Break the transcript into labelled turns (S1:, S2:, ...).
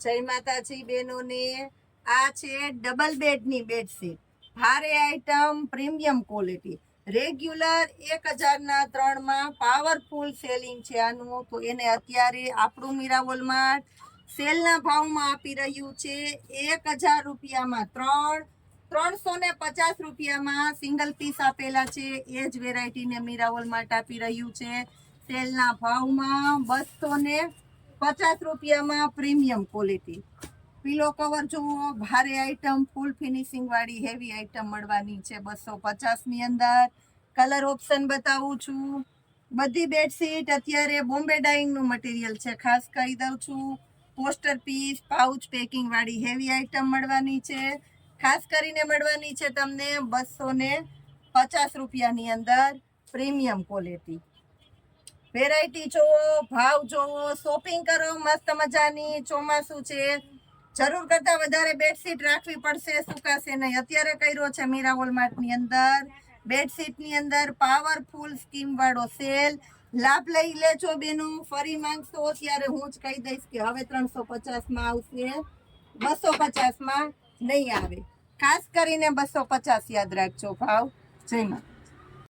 S1: જય માતાજી બહેનોને। આ છે ડબલ બેડની બેડશીટ, ભારે આઈટમ, પ્રીમિયમ ક્વોલિટી, રેગ્યુલર 1000ના 3માં પાવરફુલ સેલિંગ છે આનું। તો એને અત્યારે આપણું મીરાવોલ માર્ટ સેલના ભાવમાં આપી રહ્યું છે 1000 રૂપિયામાં 3, 350 રૂપિયામાં સિંગલ પીસ આપેલા છે। એ જ વેરાયટીને મીરાવોલ માર્ટ આપી રહ્યું છે સેલના ભાવમાં 250 રૂપિયામાં પ્રીમિયમ ક્વોલિટી। પીલો કવર જુઓ, ભારે આઈટમ, ફૂલ ફિનિશિંગ વાળી હેવી આઈટમ મળવાની છે 250 ની અંદર। કલર ઓપ્શન બતાવું છું। બધી બેડશીટ અત્યારે બોમ્બે ડાઇંગનું મટીરિયલ છે, ખાસ કહી દઉં છું। પોસ્ટર પીસ, પાઉચ પેકિંગ વાળી હેવી આઈટમ મળવાની છે, ખાસ કરીને મળવાની છે તમને 250 રૂપિયાની અંદર પ્રીમિયમ ક્વોલિટી। વેરાયટી જોવો, ભાવ જોવો, શોપિંગ કરો મસ્ત મજાની। ચોમાસું છે, જરૂર કરતાં વધારે બેડશીટ રાખવી પડશે, સુકાશે નહીં। અત્યારે કર્યો છે મીરાવોલ માર્ટની અંદર બેડશીટની અંદર પાવરફુલ સ્કીમ વાળો સેલ। લાભ લઈ લેજો બેનો। ફરી માંગશો ત્યારે હું જ કહી દઈશ કે હવે 350માં આવશે, 250માં નહીં આવે। ખાસ કરીને 250 યાદ રાખજો ભાવ। જય માતા।